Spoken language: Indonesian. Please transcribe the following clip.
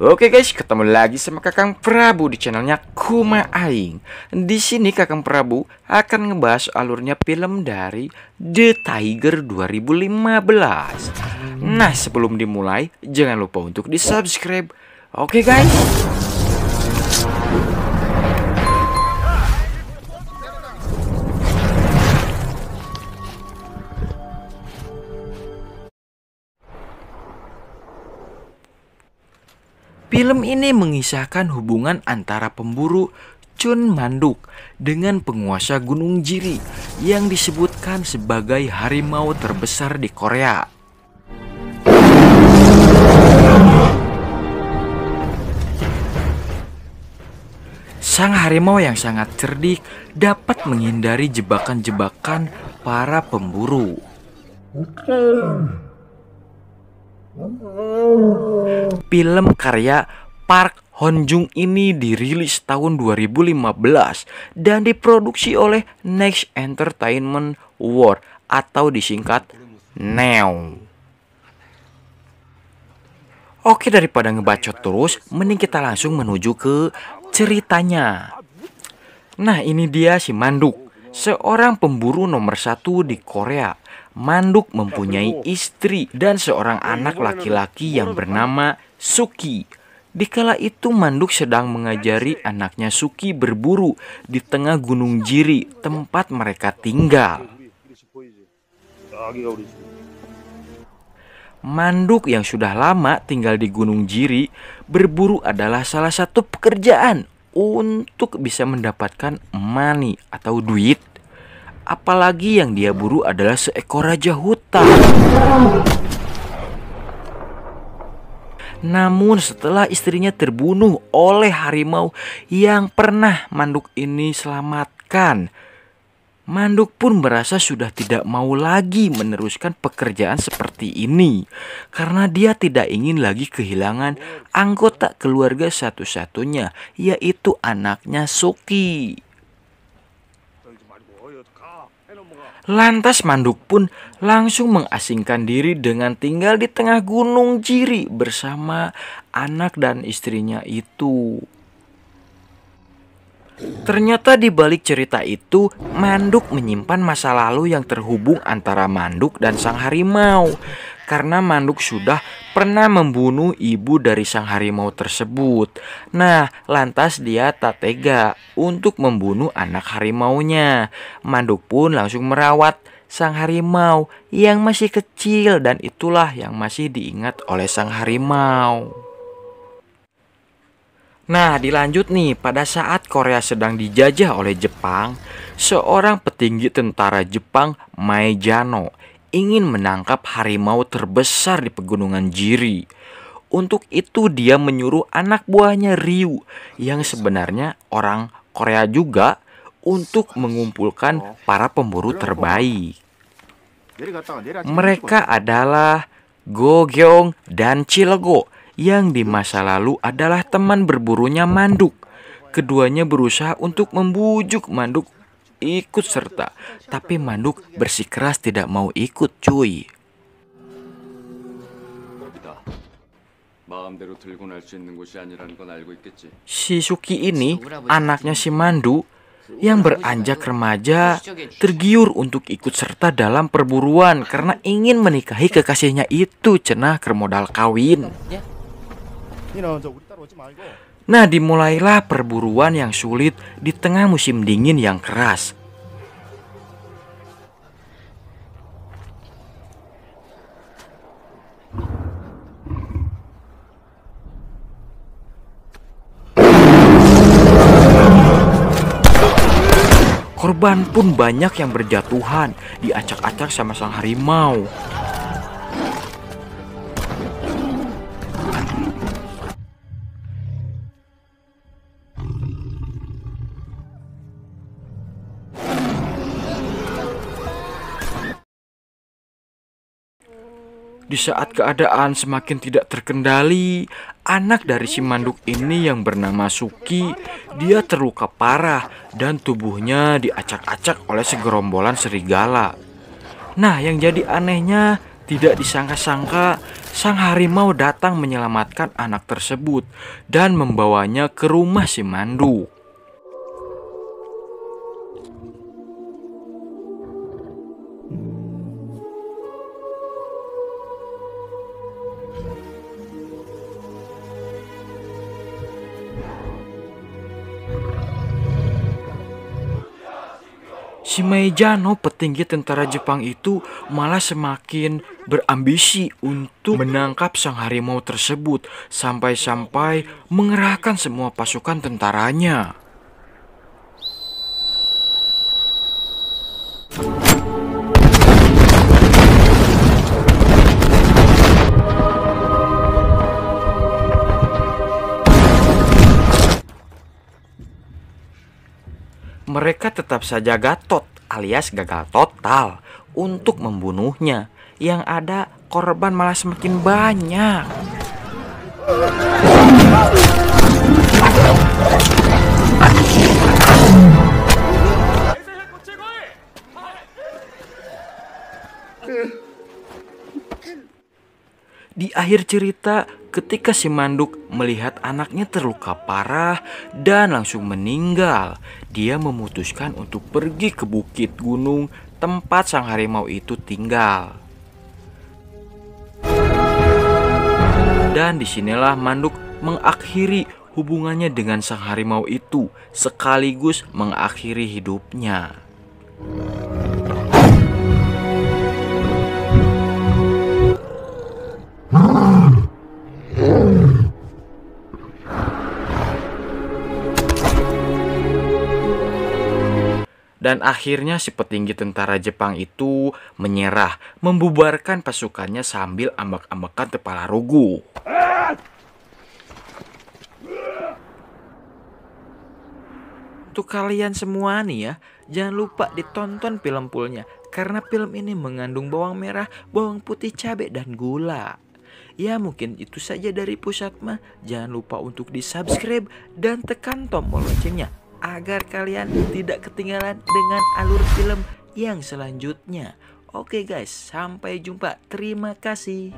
Oke guys, ketemu lagi sama Kakang Prabu di channelnya Kuma Aing. Di sini Kakang Prabu akan ngebahas alurnya film dari The Tiger 2015. Nah, sebelum dimulai, jangan lupa untuk di-subscribe. Oke guys. Film ini mengisahkan hubungan antara pemburu Chun Manduk dengan penguasa Gunung Jiri yang disebutkan sebagai harimau terbesar di Korea. Sang harimau yang sangat cerdik dapat menghindari jebakan-jebakan para pemburu. Film karya Park Hon-jung ini dirilis tahun 2015 dan diproduksi oleh Next Entertainment World atau disingkat NEO. Oke, daripada ngebacot terus, mending kita langsung menuju ke ceritanya. Nah, ini dia si Manduk, seorang pemburu nomor 1 di Korea. Manduk mempunyai istri dan seorang anak laki-laki yang bernama Suki. Dikala itu Manduk sedang mengajari anaknya Suki berburu di tengah Gunung Jiri, tempat mereka tinggal. Manduk yang sudah lama tinggal di Gunung Jiri, berburu adalah salah satu pekerjaan untuk bisa mendapatkan money atau duit. Apalagi yang dia buru adalah seekor raja hutan. Namun setelah istrinya terbunuh oleh harimau yang pernah Manduk ini selamatkan, Manduk pun merasa sudah tidak mau lagi meneruskan pekerjaan seperti ini, karena dia tidak ingin lagi kehilangan anggota keluarga satu-satunya, yaitu anaknya Suki. Lantas Manduk pun langsung mengasingkan diri dengan tinggal di tengah Gunung Jiri bersama anak dan istrinya itu. Ternyata di balik cerita itu, Manduk menyimpan masa lalu yang terhubung antara Manduk dan sang harimau. Karena Manduk sudah pernah membunuh ibu dari sang harimau tersebut. Nah, lantas dia tak tega untuk membunuh anak harimaunya. Manduk pun langsung merawat sang harimau yang masih kecil, dan itulah yang masih diingat oleh sang harimau. Nah, dilanjut nih, pada saat Korea sedang dijajah oleh Jepang, seorang petinggi tentara Jepang, Maejano, ingin menangkap harimau terbesar di pegunungan Jiri. Untuk itu dia menyuruh anak buahnya Ryu, yang sebenarnya orang Korea juga, untuk mengumpulkan para pemburu terbaik. Mereka adalah Go Gyeong dan Chilego, yang di masa lalu adalah teman berburunya Manduk. Keduanya berusaha untuk membujuk Manduk ikut serta, tapi Manduk bersikeras tidak mau ikut, cuy. Si Suki ini, anaknya si Mandu yang beranjak remaja, tergiur untuk ikut serta dalam perburuan karena ingin menikahi kekasihnya itu, cenah keur modal kawin. Nah, dimulailah perburuan yang sulit di tengah musim dingin yang keras. Korban pun banyak yang berjatuhan, diacak-acak sama sang harimau. Di saat keadaan semakin tidak terkendali, anak dari si manduk ini yang bernama Suki, dia terluka parah dan tubuhnya diacak-acak oleh segerombolan serigala. Nah, yang jadi anehnya, tidak disangka-sangka sang harimau datang menyelamatkan anak tersebut dan membawanya ke rumah si manduk. Si Meijano, petinggi tentara Jepang itu, malah semakin berambisi untuk menangkap sang harimau tersebut sampai-sampai mengerahkan semua pasukan tentaranya. Mereka tetap saja gatot alias gagal total untuk membunuhnya. Yang ada korban malah semakin banyak. Di akhir cerita, ketika si manduk melihat anaknya terluka parah dan langsung meninggal, dia memutuskan untuk pergi ke bukit gunung tempat sang harimau itu tinggal. Dan disinilah manduk mengakhiri hubungannya dengan sang harimau itu, sekaligus mengakhiri hidupnya. Dan akhirnya si petinggi tentara Jepang itu menyerah, membubarkan pasukannya sambil ambak-ambakan kepala rugu. Untuk kalian semua nih ya, jangan lupa ditonton film fullnya, karena film ini mengandung bawang merah, bawang putih, cabai, dan gula. Ya mungkin itu saja dari Pusatma. Jangan lupa untuk di subscribe dan tekan tombol loncengnya agar kalian tidak ketinggalan dengan alur film yang selanjutnya. Oke guys, sampai jumpa. Terima kasih.